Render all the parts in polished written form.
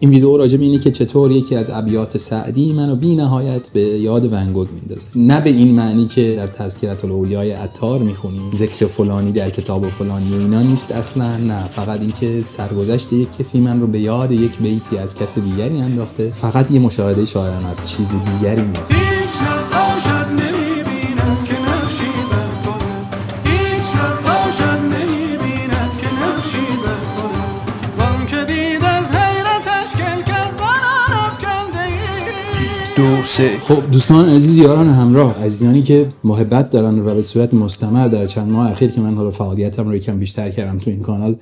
این ویدیو راجع به اینه که چطور یکی از ابیات سعدی منو بی نهایت به یاد ون گوگ میندازه. نه به این معنی که در تذکرة الاولیاء عطار میخونی ذکر فلانی در کتاب فلانی و اینا نیست اصلا، نه، فقط این که سرگذشت یک کسی من رو به یاد یک بیتی از کس دیگری انداخته. فقط یه مشاهده شاعرانه است، چیز دیگری نیست. خب دوستان عزیز، یاران همراه، عزیزانی که محبت دارن و به صورت مستمر در چند ماه اخیر که من حالا فعالیتم رو یکم بیشتر کردم تو این کانال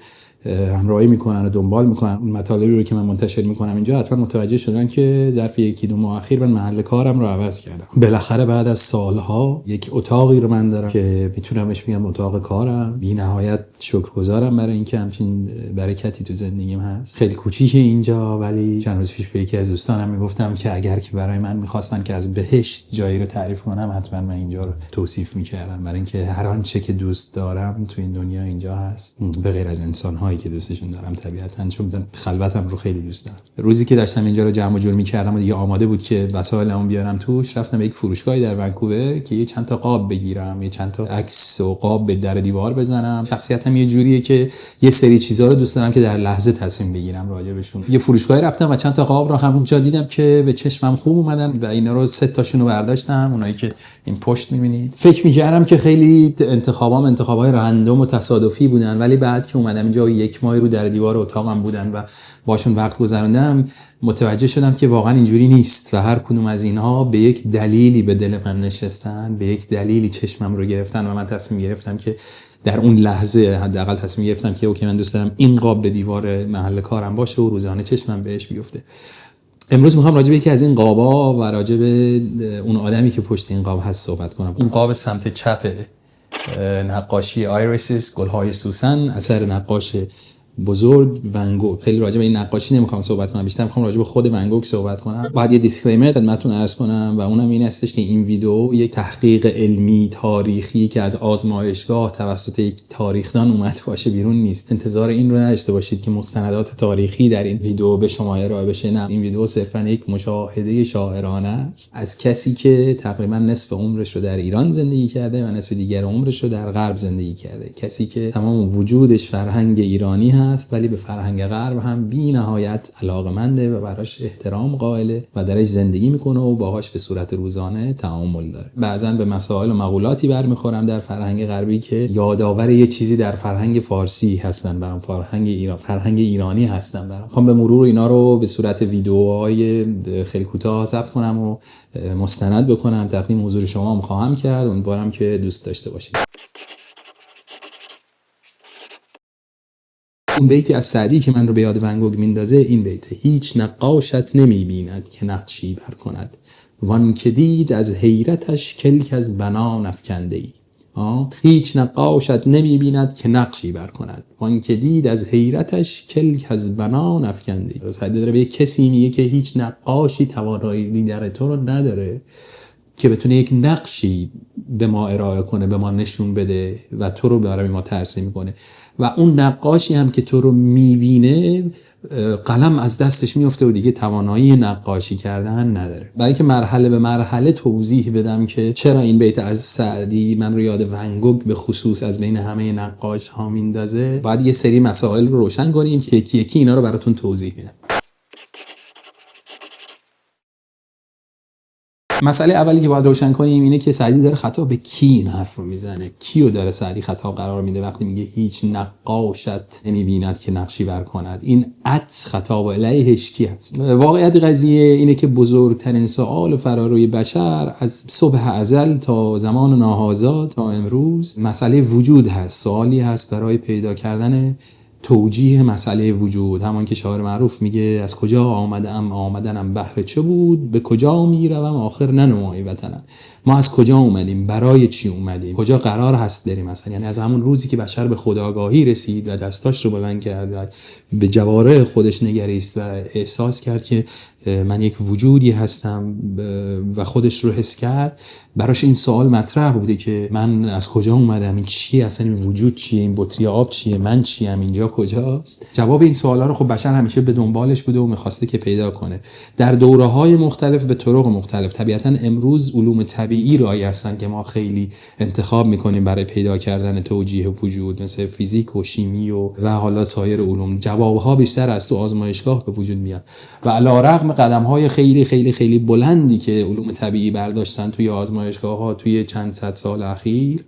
همراهی میکنن و دنبال میکنن اون مطالبی رو که من منتشر میکنم اینجا، حتما متوجه شدن که ظرف 1-2 ماه اخیر من محل کارم رو عوض کردم. بالاخره بعد از سالها یک اتاقی رو من دارم که میتونم بهش بگم اتاق کارم. بی نهایت شکرگزارم برای اینکه همچین برکتی تو زندگیم هست. خیلی کوچیکه اینجا، ولی چند روز پیش به یکی از دوستانم میگفتم که اگر که برای من میخواستن که از بهشت جایی رو تعریف کنم، حتما من اینجا رو توصیف میکردم، برای اینکه هر آنچه که دوست دارم تو این دنیا اینجا هست، به غیر از انسان‌ها که دوستشون دارم طبیعتاً، چون خلوتم رو خیلی دوست دارم. روزی که داشتم اینجا رو جمع و جور می‌کردم و دیگه آماده بود که وسایلمو بیارم توش، رفتم به یک فروشگاهی در ونکوور که یه چند تا قاب بگیرم، یه چند تا عکس و قاب به در دیوار بزنم. شخصیتم یه جوریه که یه سری چیزا رو دوست دارم که در لحظه تصمیم بگیرم راجبشون. یه فروشگاهی رفتم و چند تا قاب رو همونجا دیدم که به چشمم خوب اومدن و اینا رو 3 تاشون رو برداشتم، اونایی که این پشت می‌بینید. فکر می‌کردم که خیلی انتخابای رندوم و تصادفی بودن، ولی بعد که اومدم اینجا 1 ماه رو در دیوار اتاقم بودن و باشون وقت گذروندم، متوجه شدم که واقعا اینجوری نیست و هر کدوم از اینها به یک دلیلی به دل من نشستن، به یک دلیلی چشمم رو گرفتن و من تصمیم گرفتم که در اون لحظه حداقل تصمیم گرفتم که اوکی، من دوست دارم این قاب به دیوار محل کارم باشه و روزانه چشمم بهش بیفته. امروز میخوام راجع به یکی از این قابا و راجع به اون آدمی که پشت این قاب هست صحبت کنم. این قاب سمت چپ نقاشی آیریسیس، گل‌های سوسن، اثر نقاش بزرگ ون گوگ. خیلی راجع به این نقاشی نمیخوام صحبت کنم، بیشتر میخوام راجع به خود ون گوگ صحبت کنم. بعد یه دیسکلیمر خدمتتون عرض کنم و اونم این هستش که این ویدیو یک تحقیق علمی تاریخی که از آزمایشگاه توسط یک تاریخدان اومد باشه بیرون نیست. انتظار این رو نداشته باشید که مستندات تاریخی در این ویدیو به شما ارائه بشه. نه، این ویدیو صرفا یک مشاهده شاعرانه است از کسی که تقریبا نصف عمرش رو در ایران زندگی کرده و نصف دیگر عمرش رو در غرب زندگی کرده. کسی که تمام وجودش فرهنگ ایرانی هست ولی به فرهنگ غرب هم بی نهایت علاقه‌منده و براش احترام قائله و درش زندگی میکنه و باهاش به صورت روزانه تعامل داره. بعضن به مسائل و مقولاتی برمیخورم در فرهنگ غربی که یادآور یه چیزی در فرهنگ فارسی هستن برام، فرهنگ ایرانی هستن برام. میخوام به مرور اینا رو به صورت ویدیوهای خیلی کوتاه ضبط کنم و مستند بکنم، تقدیم حضور شما هم خواهم کرد. امیدوارم که دوست داشته باشید. اون بیتی از سعدی که من رو به یاد ون گوگ میندازه این بیته: هیچ نقاشت نمیبیند که نقشی بر کند، وان که دید از حیرتش کلک از بنان افکنده ای. هیچ نقاشت نمیبیند که نقشی بر کند، وان که دید از حیرتش کلک از بنان افکنده ای. سعدی داره به یک کسی میگه که هیچ نقاشی توانایی دیدن تو رو نداره که بتونه یک نقشی به ما ارائه کنه، به ما نشون بده و تو رو برای ما ترسیم کنه. و اون نقاشی هم که تو رو میبینه قلم از دستش میفته و دیگه توانایی نقاشی کردن نداره. برای اینکه مرحله به مرحله توضیح بدم که چرا این بیت از سعدی من رو یاد ون گوگ به خصوص از بین همه نقاش ها میندازه، باید یه سری مسائل رو روشن کنیم که یکی یکی اینا رو براتون توضیح میدم. مسئله اولی که باید روشن کنیم اینه که سعدی داره خطاب به کی این حرف رو میزنه. کیو داره سعدی خطاب قرار میده وقتی میگه هیچ نقاشت نمیبیند که نقشی بر کند؟ این خطاب علیهش کی هست؟ واقعیت قضیه اینه که بزرگترین سوال فراروی بشر از صبح ازل تا زمان ناهازاد تا امروز مسئله وجود هست. سوالی هست برای پیدا کردن توجیه مسئله وجود. همان که شاعر معروف میگه از کجا آمدنم بهر چه بود، به کجا میروم آخر ننمایی وطنم. ما از کجا اومدیم، برای چی اومدیم، کجا قرار هست بریم مثلا. یعنی از همون روزی که بشر به خودآگاهی رسید و دستاش رو بلند کرد و به جوارح خودش نگریست و احساس کرد که من یک وجودی هستم و خودش رو حس کرد، براش این سوال مطرح بوده که من از کجا اومدم، این چیه اصلا، این وجود چیه، این بطری آب چیه، من چیم، اینجا کجاست. جواب این سوالا رو خب بشر همیشه به دنبالش بوده و می‌خواسته که پیدا کنه در دوره‌های مختلف به طرق مختلف. طبیعتاً امروز علوم طبیعی راهی هستن که ما خیلی انتخاب می‌کنیم برای پیدا کردن توجیه وجود، مثل فیزیک و شیمی و حالا سایر علوم. جواب‌ها بیشتر از تو آزمایشگاه به وجود میاد و علی‌رغم قدم‌های خیلی خیلی خیلی بلندی که علوم طبیعی برداشتن توی آزمایشگاه‌ها توی چند صد سال اخیر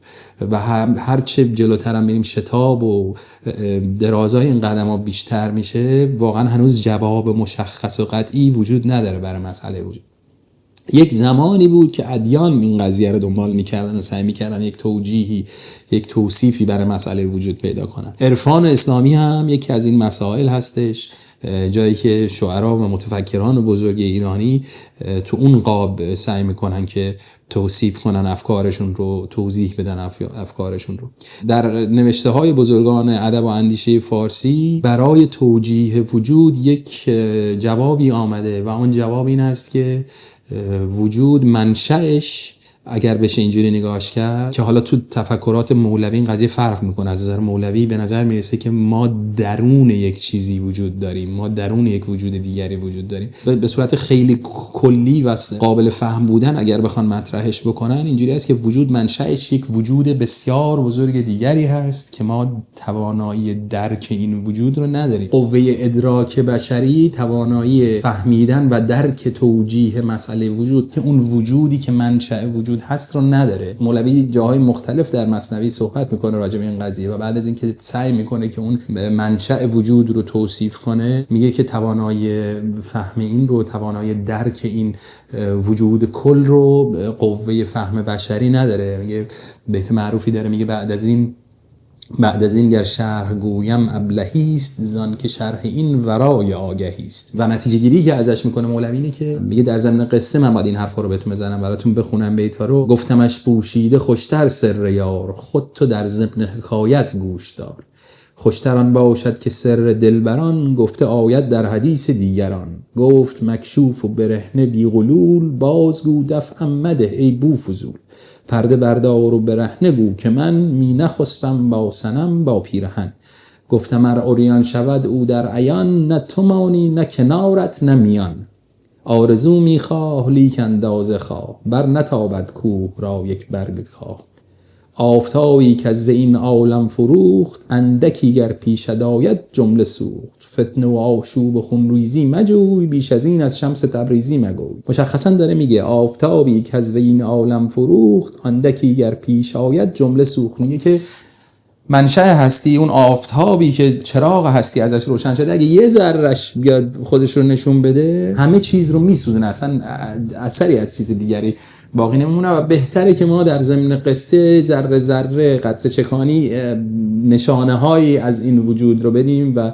و هر چه جلوتر هم بریم شتاب و درازای این قدم‌ها بیشتر میشه، واقعا هنوز جواب مشخص و قطعی وجود نداره برای مسئله وجود. یک زمانی بود که ادیان این قضیه رو دنبال می‌کردن و سعی می‌کردن یک توجیهی، یک توصیفی برای مسئله وجود پیدا کنن. عرفان اسلامی هم یکی از این مسائل هستش، جایی که شعرا و متفکران بزرگ ایرانی تو اون قاب سعی میکنن که توصیف کنن افکارشون رو، توضیح بدن افکارشون رو. در نوشته های بزرگان ادب و اندیشه فارسی برای توجیه وجود یک جوابی آمده و اون جواب این است که وجود منشأش، اگر بشه اینجوری نگاهش کرد، که حالا تو تفکرات مولوی این قضیه فرق میکنه. از نظر مولوی به نظر میرسه که ما درون یک چیزی وجود داریم، ما درون یک وجود دیگری وجود داریم. به صورت خیلی کلی و قابل فهم بودن اگر بخوان مطرحش بکنن، اینجوری است که وجود منشأش یک وجود بسیار بزرگ دیگری هست که ما توانایی درک این وجود رو نداریم. قوه ادراک بشری توانایی فهمیدن و درک توجیه مسئله وجود که اون وجودی که منشأ وجود هست رو نداره. مولوی جاهای مختلف در مثنوی صحبت میکنه راجع به این قضیه و بعد از اینکه سعی میکنه که اون منشأ وجود رو توصیف کنه، میگه که توانایی فهم این رو، توانایی درک این وجود کل رو قوه فهم بشری نداره. میگه بیت معروفی داره، میگه بعد از این گر شرح گویم ابلهی است، زان که شرح این ورای آگهی است. و نتیجه گیری که ازش میکنه مولوی اینه که میگه در ضمن قصه من باید این حرفا رو بهتون بزنم، براتون بخونم بیتا رو. گفتمش پوشیده خوشتر سر یار، خود تو در ضمن حکایت گوش دار. خوشتر آن باشد که سر دلبران، گفته آید در حدیث دیگران. گفت مکشوف و برهنه بی غلول، بازگو دفعم مده ای بوفضول. پرده بردار و برهنه گو که من، می نخسبم با صنم با پیرهن. گفتم ار عریان شود او در عیان، نه تو مانی نه کنارت نه میان. آرزو می خواه لیک اندازه خواه، بر نتابد کوه را یک برگ کاه. آفتابی که از به این عالم فروخت، اندکی گر پیشت آید جمله سوخت. فتنه و آشوب و خونریزی مجوی، بیش از این از شمس تبریزی مگوی. مشخصا داره میگه آفتابی که از به این عالم فروخت، اندکی گر پیش آید جمله سوخت. میگه که منشأ هستی، اون آفتابی که چراغ هستی ازش روشن شده، اگه یه ذرهش بیاد خودش رو نشون بده، همه چیز رو میسوزونه، اصلا اثری از چیز دیگری باقی نمیمونه. و بهتره که ما در ضمن قصه ذره ذره قطره چکانی نشانه هایی از این وجود رو بدیم و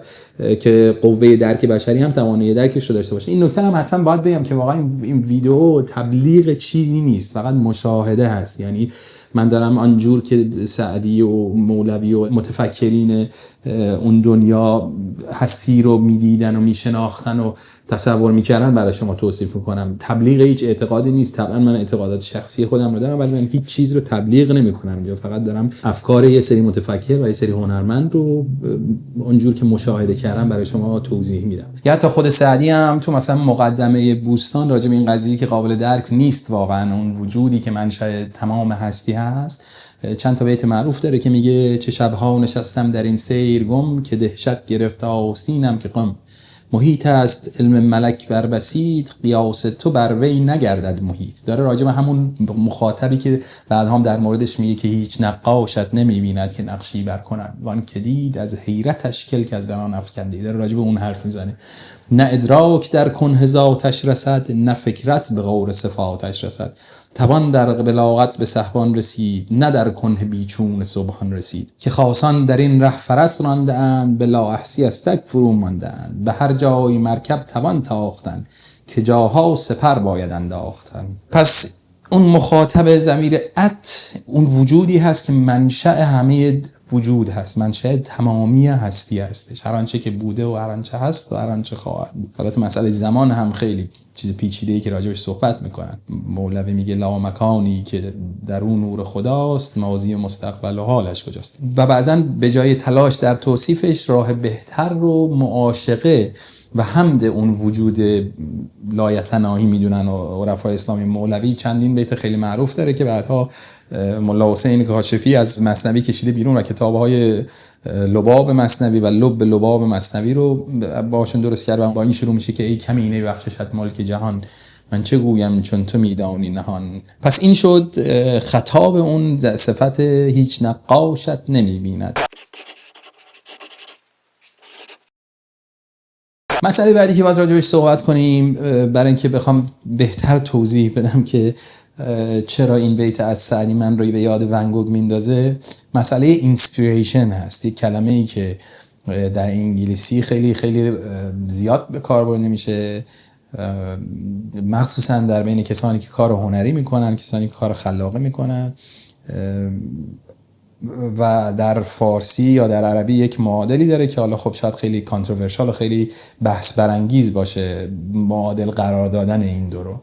که قوه درک بشری هم توانایی درکش رو داشته باشه. این نکته هم حتما باید بگم که واقعا این ویدیو تبلیغ چیزی نیست، فقط مشاهده هست. یعنی من دارم آنجور که سعدی و مولوی و متفکرین اون دنیا هستی رو میدیدن و میشناختن و تصور میکردن برای شما توصیف میکنم. تبلیغ هیچ اعتقادی نیست. طبعا من اعتقادات شخصی خودم رو دارم، ولی من هیچ چیز رو تبلیغ نمیکنم اینجا. فقط دارم افکار یه سری متفکر و یه سری هنرمند رو اونجور که مشاهده کردم برای شما توضیح میدم. یا حتی خود سعدی هم تو مثلا مقدمه بوستان راجع به این قضیه که قابل درک نیست واقعا اون وجودی که منشأ تمام هستی هست، چند تا بیت معروف داره که میگه چه شبها نشستم در این سیر گم، که دهشت گرفت آستینم که قم. محیط است علم ملک بر بسیط، قیاس تو بر وی نگردد محیط. داره راجع به همون مخاطبی که بعد هم در موردش میگه که هیچ نقاشت نمیبیند که نقشی بر کند، وان که دید از حیرتش کلک از بران افکندی. داره راجع به اون حرف میزنه. نه ادراک در کنه ذاتش رسد، نه فکرت به غور صفاتش رسد. توان در بلاغت به سحبان رسید، نه در کنه بیچون سبحان رسید. که خاصان در این ره فرس رانده اند، بلا احسی از تک فرو مانده اند. به هر جای مرکب توان تاختن، که جاها سپر باید انداختن. پس اون مخاطب ضمیر ات اون وجودی هست که منشأ همه وجود هست، منشأ تمامی هستی هستش، هر آنچه که بوده و هر آنچه هست و هر آنچه خواهد بود. البته مسئله زمان هم خیلی چیز پیچیده‌ای که راجبش صحبت میکنن. مولوی میگه لا مکانی که در اون نور خداست، ماضی و مستقبل و حالش کجاست. و بعضن به جای تلاش در توصیفش راه بهتر رو معاشقه و حمد اون وجود لایتناهی میدونن. و عرفای اسلامی مولوی چندین بیت خیلی معروف داره که بعدها ملا حسین کاشفی از مثنوی کشیده بیرون و کتاب‌های لباب مثنوی و لباب مثنوی رو باشون درست کرد و با این شروع میشه که ای کمینه بخششت ملک جهان، من چه گویم چون تو میدانی نهان. پس این شد خطاب اون صفت هیچ نقاشت نمیبیند. مسئله بعدی که باید راجعش صحبت کنیم برای اینکه بخوام بهتر توضیح بدم که چرا این بیت از سعدی من رو به یاد ون گوگ میندازه، مسئله اینسپیریشن هست. یک کلمه‌ای که در انگلیسی خیلی خیلی زیاد به کار برده میشه، مخصوصا در بین کسانی که کار هنری میکنن، کسانی که کار خلاقه میکنن. و در فارسی یا در عربی یک معادلی داره که حالا خب شاید خیلی کانتروورشال و خیلی بحث برانگیز باشه معادل قرار دادن این دو رو.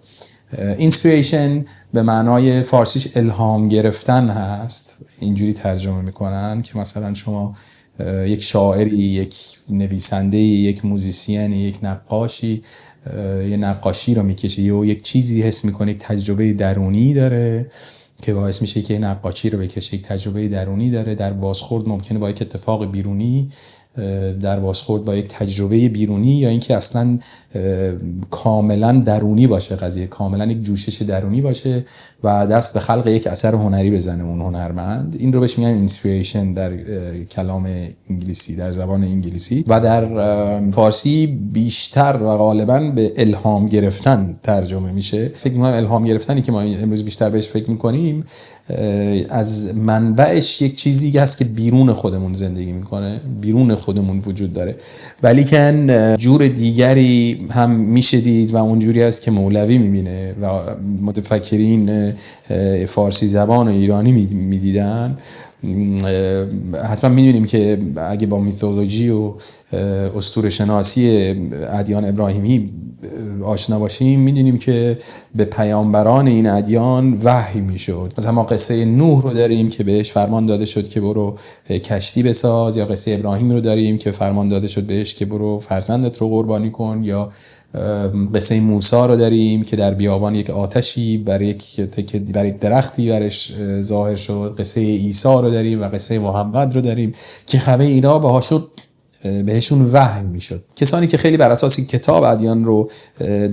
اینسپیریشن به معنای فارسیش الهام گرفتن هست، اینجوری ترجمه میکنن که مثلا شما یک شاعری، یک نویسنده، یک موزیسیانی، یک نقاشی یه نقاشی رو میکشه یا یک چیزی حس میکنه، یک تجربه درونی داره که باعث میشه که نقاشی رو بکشه، یک تجربه درونی داره. در بازخورد ممکنه با یک اتفاق بیرونی، در بازخورد با یک تجربه بیرونی، یا اینکه اصلا کاملا درونی باشه قضیه، کاملا یک جوشش درونی باشه و دست به خلق یک اثر هنری بزنه اون هنرمند. این رو بهش میگن اینسپیریشن در کلام انگلیسی، در زبان انگلیسی. و در فارسی بیشتر و غالبا به الهام گرفتن ترجمه میشه. فکر می‌کنم الهام گرفتنی که ما امروز بیشتر بهش فکر می‌کنیم از منبعش یک چیزی هست که بیرون خودمون زندگی میکنه، بیرون خودمون وجود داره، ولی که جور دیگری هم میشه دید و اونجوری هست که مولوی میبینه و متفکرین فارسی زبان و ایرانی میدیدن. حتما میدونیم که اگه با میتولوژی و اسطوره شناسی ادیان ابراهیمی آشنا باشیم، میدونیم که به پیامبران این ادیان وحی میشد. مثلا ما قصه نوح رو داریم که بهش فرمان داده شد که برو کشتی بساز، یا قصه ابراهیم رو داریم که فرمان داده شد بهش که برو فرزندت رو قربانی کن، یا قصه موسی رو داریم که در بیابان یک آتشی برای یک درختی برش ظاهر شد. قصه عیسی رو داریم و قصه محمد رو داریم که همه اینا بهشون وحی میشد. کسانی که خیلی بر اساس کتاب ادیان رو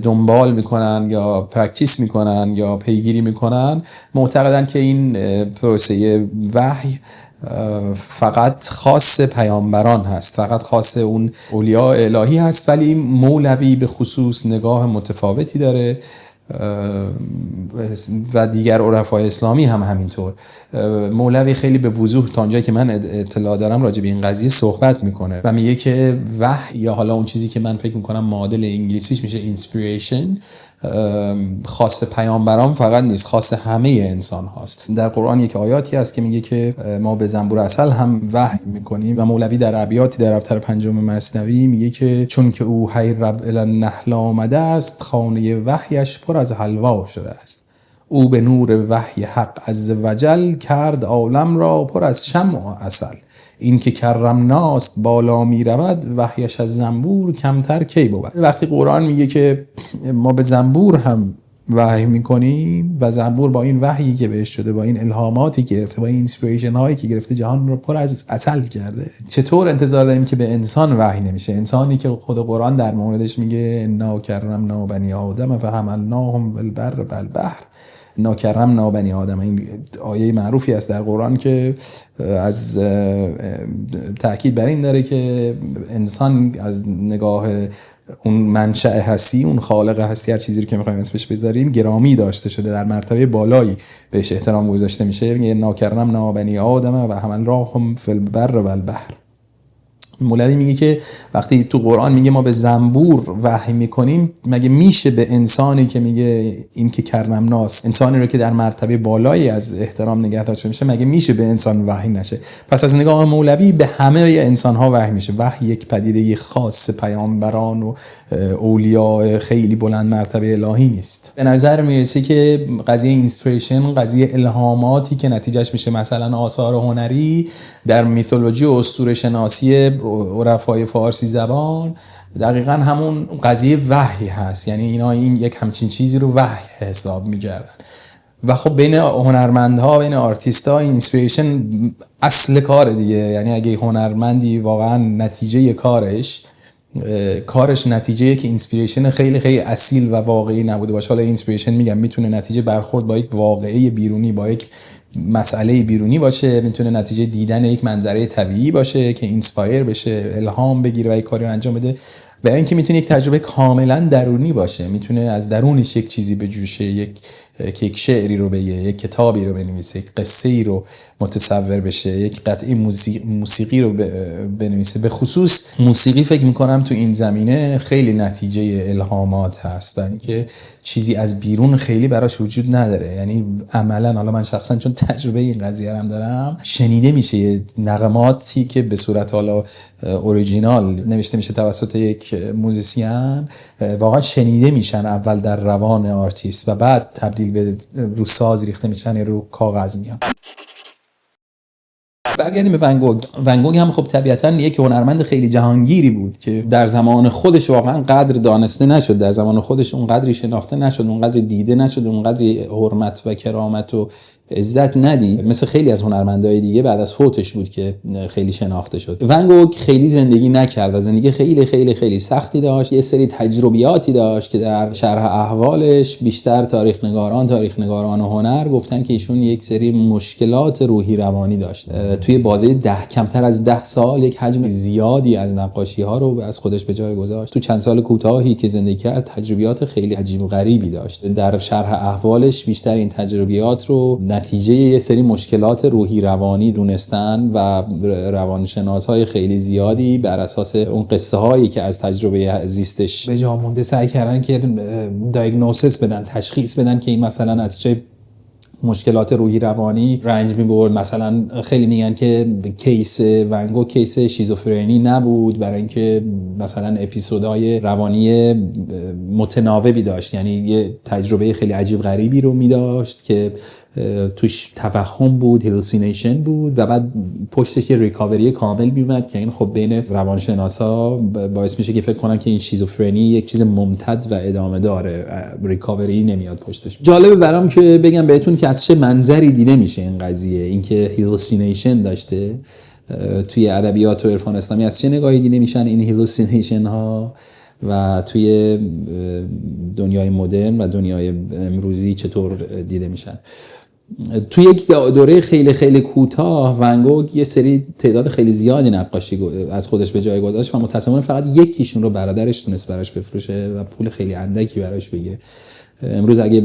دنبال میکنن یا پرکتیس میکنن یا پیگیری میکنن، معتقدن که این پروسه وحی فقط خاص پیامبران هست، فقط خاص اون اولیاء الهی هست. ولی مولوی به خصوص نگاه متفاوتی داره و دیگر عرفای اسلامی هم همینطور. مولوی خیلی به وضوح تا اونجایی که من اطلاع دارم راجع به این قضیه صحبت میکنه و میگه که وحی، یا حالا اون چیزی که من فکر میکنم معادل انگلیسیش میشه اینسپیریشن، خاص پیامبران فقط نیست، خاص همه انسان هاست. در قرآن یک آیاتی هست که میگه که ما به زنبور عسل هم وحی میکنیم و مولوی در ابیاتی در دفتر 5 مثنوی میگه که چون که او حی رب الی النحل آمده است، خانه وحیش پر از حلوا شده است. او به نور وحی حق عز وجل کرد عالم را پر از شمع و عسل. این که کرمناست بالا می رود، وحیش از زنبور کمتر کی بود. وقتی قرآن میگه که ما به زنبور هم وحی میکنیم و زنبور با این وحیی که بهش شده، با این الهاماتی که گرفته، با این اینسپیریشن هایی که گرفته، جهان رو پر از عسل کرده، چطور انتظار داریم که به انسان وحی نمیشه؟ انسانی که خود قرآن در موردش میگه انا کرمنا بنی آدم فحملناهم بالبر والبحر، ناکرمنا بنی آدم. این آیه معروفی است در قرآن که از تأکید بر این داره که انسان از نگاه اون منشأ هستی، اون خالق هستی، هر چیزی رو که می‌خوایم اسمش بذاریم، گرامی داشته شده، در مرتبه بالایی بهش احترام گذاشته میشه. میگه ناکرمنا بنی آدم و حملناهم فی البر والبحر. مولوی میگه که وقتی تو قرآن میگه ما به زنبور وحی میکنیم، مگه میشه به انسانی که میگه این که کرنمناست، انسانی رو که در مرتبه بالایی از احترام نگه داشته میشه، مگه میشه به انسان وحی نشه؟ پس از نگاه مولوی به همه انسان ها وحی میشه. وحی یک پدیده خاص پیامبران و اولیاء خیلی بلند مرتبه الهی نیست. به نظر میرسه که قضیه اینسپیریشن، قضیه الهاماتی که نتیجهش میشه مثلا آثار هنری در میتولوژی و اسطوره شناسی عرفای فارسی زبان، دقیقاً همون قضیه وحی هست. یعنی اینا این یک همچین چیزی رو وحی حساب می‌کردن. و خب بین هنرمندها، بین آرتیست‌ها، اینسپیریشن اصل کار دیگه. یعنی اگه هنرمندی واقعاً نتیجه کارش نتیجه که اینسپیریشن خیلی خیلی اصیل و واقعی نبوده باشه. حالا اینسپیریشن میگم میتونه نتیجه برخورد با یک واقعه بیرونی، با یک مسئله بیرونی باشه، میتونه نتیجه دیدن یک منظره طبیعی باشه که اینسپایر بشه، الهام بگیره و یک کاری رو انجام بده. برای اینکه میتونه یک تجربه کاملا درونی باشه، میتونه از درونش یک چیزی بجوشه، یک شعری رو بگه، یک کتابی رو بنویسه، یک قصه ای رو متصور بشه، یک قطعه موسیقی رو بنویسه. به خصوص موسیقی فکر میکنم تو این زمینه خیلی نتیجه الهامات هست، برای اینکه چیزی از بیرون خیلی براش وجود نداره. یعنی عملا، حالا من شخصا چون تجربه این قضیه هم دارم، شنیده میشه نغماتی که به صورت حالا اوریجینال نوشته میشه توسط یک موزیسین، واقعا شنیده میشن اول در روان آرتیست و بعد تبدیل به رو ساز ریخته میشن یا رو کاغذ میان. برگردیم به ون گوگ هم خب طبیعتاً یک هنرمند خیلی جهانگیری بود که در زمان خودش واقعا قدر دانسته نشد، در زمان خودش اونقدری شناخته نشد، اونقدری دیده نشد، اونقدری حرمت و کرامت و عزت ندید. مثل خیلی از هنرمندای دیگه بعد از فوتش بود که خیلی شناخته شد. ون گوگ خیلی زندگی نکرد و زندگی خیلی خیلی خیلی سختی داشت. یه سری تجربیاتی داشت که در شرح احوالش بیشتر تاریخ نگاران هنر گفتن که ایشون یک سری مشکلات روحی روانی داشت. توی بازه کمتر از 10 سال یک حجم زیادی از نقاشی‌ها رو از خودش به جای گذاشت. تو چند سال کوتاهی که زندگی کرد تجربیات خیلی عجیب و غریبی داشت. در شرح احوالش بیشتر این تجربیات رو نتیجه یه سری مشکلات روحی روانی دونستن و روانشناس‌های خیلی زیادی بر اساس اون قصه هایی که از تجربه زیستش به جا مونده سعی کردن که دیاگنوستس بدن، تشخیص بدن که این مثلا از چه مشکلات روحی روانی رنج می‌برد. مثلا خیلی میگن که کیس ون گوگ کیس شیزوفرنی نبود، برای اینکه مثلا اپیزودهای روانی متناوبی داشت، یعنی یه تجربه خیلی عجیب غریبی رو می‌داشت که توش توهم بود، هلوسینیشن بود و بعد پشتش که ریکاوری کامل میومد که این خب بین روانشناسا باعث میشه که فکر کنن که این شیزوفرنی یک چیز ممتد و ادامه داره، ریکاوری نمیاد پشتش. جالبه برام که بگم بهتون که از چه منظری دیده میشه این قضیه، اینکه هلوسینیشن داشته توی ادبیات و عرفان اسلامی از چه نگاهی دیده میشن این هلوسینیشن ها و توی دنیای مدرن و دنیای امروزی چطور دیده میشن. توی یک دوره خیلی خیلی کوتاه ون گوگ یه سری تعداد خیلی زیادی نقاشی از خودش به جای گذاشت و متأسفانه فقط یکیشون رو برادرش تونست براش بفروشه و پول خیلی اندکی براش بگیره. امروز اگه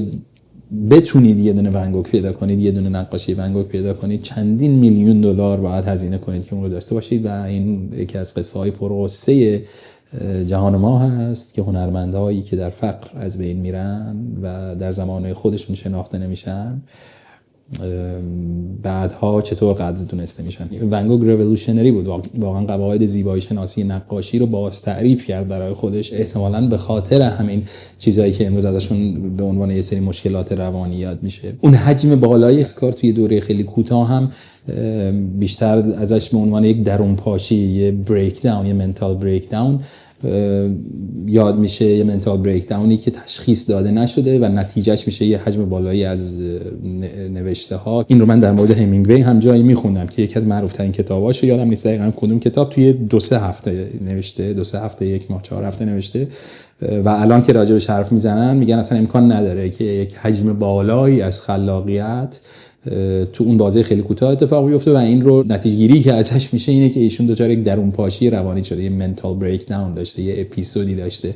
بتونید یه دونه ون گوگ پیدا کنید، یه دونه نقاشی ون گوگ پیدا کنید، چندین میلیون دلار باید هزینه کنید که اون رو داشته باشید و این یکی از قصه‌های پرغصه جهان ما هست که هنرمندهایی که در فقر از بین میرن و در زمانه خودشون شناخته نمیشن بعدها چطور قدر دونسته میشن. ون گوگ رولوشنری بود، واقعا قواعد زیبایی شناسی نقاشی رو باز تعریف کرد برای خودش، احتمالاً به خاطر همین چیزایی که امروز ازشون به عنوان یه سری مشکلات روانی یاد میشه. اون حجم بالای اسکار توی دوره خیلی کوتاه هم بیشتر ازش به عنوان یک درون پاشی، یه بریک داون، یه منتال بریک داون یاد میشه، یه منتال بریک داونی که تشخیص داده نشده و نتیجهش میشه یه حجم بالایی از نوشته ها. این رو من در مورد همینگوی هم جایی میخوندم که یکی از معروف ترین کتاباشو یادم نیست دقیقاً کدوم کتاب توی 2-3 هفته نوشته، 2-3 هفته، 1 ماه، 4 هفته نوشته و الان که راجبش حرف میزنن میگن اصلا امکان نداره که یک حجم بالایی از خلاقیت تو اون بازه خیلی کوتاه اتفاق بیفته و این رو نتیجه گیری که ازش میشه اینه که ایشون دچار یک درون پاشی روانی شده، یه منتال بریک داون داشته، یه اپیزودی داشته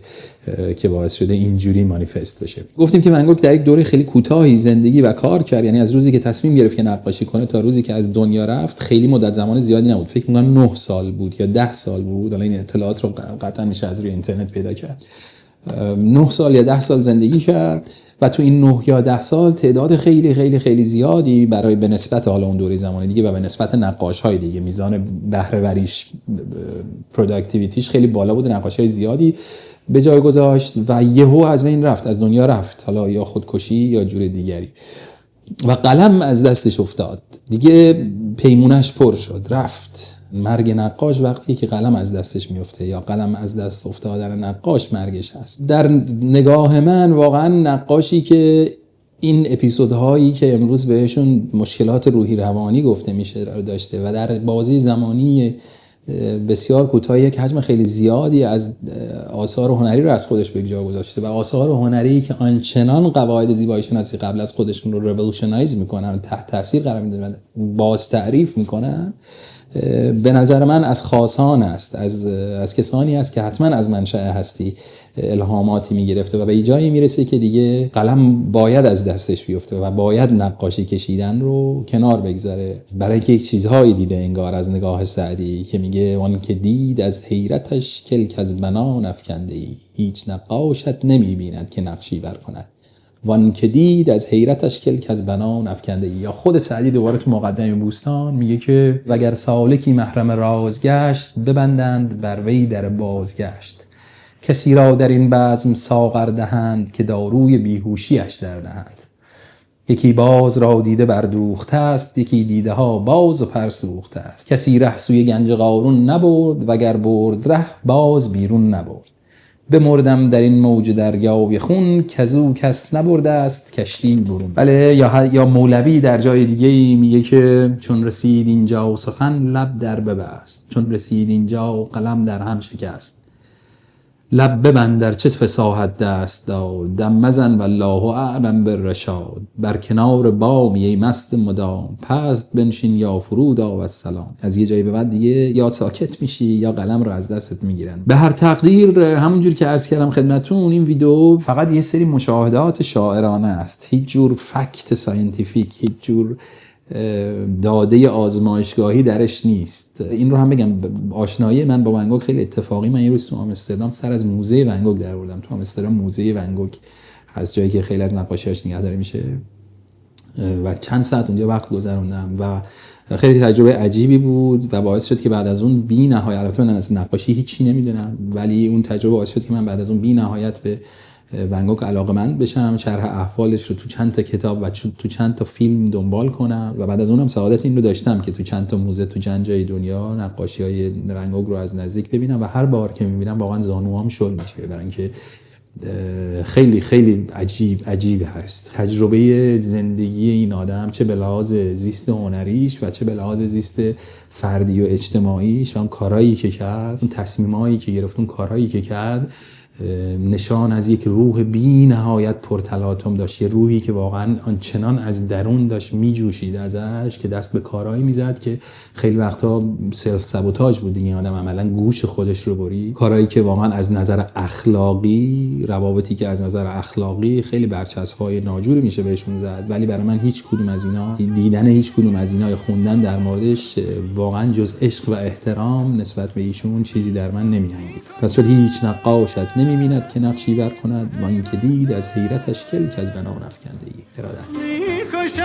که باعث شده اینجوری مانیفست بشه. گفتیم که ون گوگ در یک دوره خیلی کوتاهی زندگی و کار کرد، یعنی از روزی که تصمیم گرفت که نقاشی کنه تا روزی که از دنیا رفت خیلی مدت زمان زیادی نبود. فکر می‌کنم 9 سال بود یا 10 سال بود، حالا این اطلاعات رو قطعا میشه از روی اینترنت پیدا کرد. 9 سال یا 10 سال زندگی کرد و تو این 9 یا 10 سال تعداد خیلی خیلی خیلی زیادی برای به نسبت حالا اون دوره زمانی دیگه و به نسبت نقاش‌های دیگه میزان بهره وریش پروداکتیویتیش خیلی بالا بود، نقاش‌های زیادی به جای گذاشت و یهو از بین رفت، از دنیا رفت، حالا یا خودکشی یا جور دیگری، و قلم از دستش افتاد دیگه، پیمونش پر شد، رفت. مرگ نقاش وقتی که قلم از دستش میفته یا قلم از دست افتادن نقاش مرگش هست. در نگاه من واقعا نقاشی که این اپیزودهایی که امروز بهشون مشکلات روحی روانی گفته میشه رو داشته و در بازی زمانی بسیار کوتاهی که حجم خیلی زیادی از آثار هنری رو از خودش به جا گذاشته و آثار هنری که آنچنان قواعد زیبایی شناسی قبل از خودشون رو ریولوشنایز میکنن، تحت تاثیر قرار میدن، باز تعریف میکنن، به نظر من از خاصان است، از کسانی است که حتما از منشأ هستی الهاماتی میگرفته و به جایی میرسه که دیگه قلم باید از دستش بیفته و باید نقاشی کشیدن رو کنار بگذاره، برای اینکه یک چیزهایی دیده انگار از نگاه سعدی که میگه وان که دید از حیرتش کلک از بنان افکنده ای، هیچ نقاشت نمیبیند که نقشی بر کند. وان که دید از حیرتش کلک از بنان افکنده ای. یا خود سعدی دوباره تو مقدمه بوستان میگه که وگر سالکی محرم راز گشت، ببندند بر وی در بازگشت. کسی را در این بزم ساغر دهند، که داروی بیهوشیش در دهند. یکی باز را دیده بردوخته است، یکی دیده ها باز و پرسوخته است. کسی ره سوی گنج قارون نبرد، وگر برد ره باز بیرون نبرد. بمردم در این موج دریای خون، کزو کس نبرده است کشتی برون. بله. یا مولوی در جای دیگه میگه که چون رسید اینجا سخن لب در ببست، چون رسید اینجا قلم در هم شکست. لب ببند در چه فصاحت دست داد، دم مزن والله اعلم بالرشاد. بر کنار بامی ای مست مدام، پست بنشین یا فرود آ و السلام. از یه جایی به بعد دیگه یا ساکت میشی یا قلم رو از دستت میگیرن. به هر تقدیر همونجور که عرض کردم خدمتتون، این ویدیو فقط یه سری مشاهدات شاعرانه است، هیچ جور فکت ساینتیفیک، هیچ جور داده آزمایشگاهی درش نیست. این رو هم بگم، آشنایی من با ون گوگ خیلی اتفاقی. من یه روز تو آمستردام سر از موزه ون گوگ در آوردم. تو آمستردام موزه ون گوگ از جایی که خیلی از نقاشی‌هاش نگهداری میشه و چند ساعت اونجا وقت گذروندم و خیلی تجربه عجیبی بود و باعث شد که بعد از اون بی نهایت، البته من از نقاشی هیچی نمیدونم، ولی اون تجربه باعث شد که من بعد از اون بی نهایت به ون گوگ علاقه‌مند بشم، شرح احوالش رو تو چند تا کتاب و تو چند تا فیلم دنبال کنم و بعد از اونم سعادت این رو داشتم که تو چند تا موزه تو چند جای دنیا نقاشی‌های ون گوگ رو از نزدیک ببینم و هر بار که می‌بینم واقعا زانوام شل میشه، برای اینکه خیلی خیلی عجیب هست تجربه زندگی این آدم، چه به لحاظ زیست هنریش و چه به لحاظ زیست فردی و اجتماعیش و اون کارهایی که کرد، اون تصمیمایی که گرفت، اون کارهایی که کرد، نشان از یک روح بی نهایت پرتلاطم داشت، یه روحی که واقعا آنچنان از درون داشت میجوشید ازش که دست به کارهایی میزد که خیلی وقتا سلف سابوتاژ بود دیگه. آدم عملا گوش خودش رو برید، کارهایی که واقعا از نظر اخلاقی، روابطی که از نظر اخلاقی خیلی برچسب‌های ناجوری میشه بهشون زد، ولی برای من هیچ کدوم از اینا، دیدن هیچ کدوم از اینا یا خوندن در موردش واقعا جز عشق و احترام نسبت به ایشون چیزی در من نمی‌انگیزه. پس شد هیچ نقاشت نمی‌بیند که نقشی بر کند، وان که دید از حیرتش کلک از بنان افکنده ای. ارادت. می‌کشد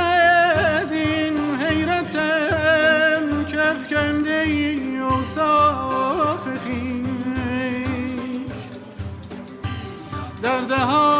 این حیرتم که افکنده ای اوصاف خویش در دهان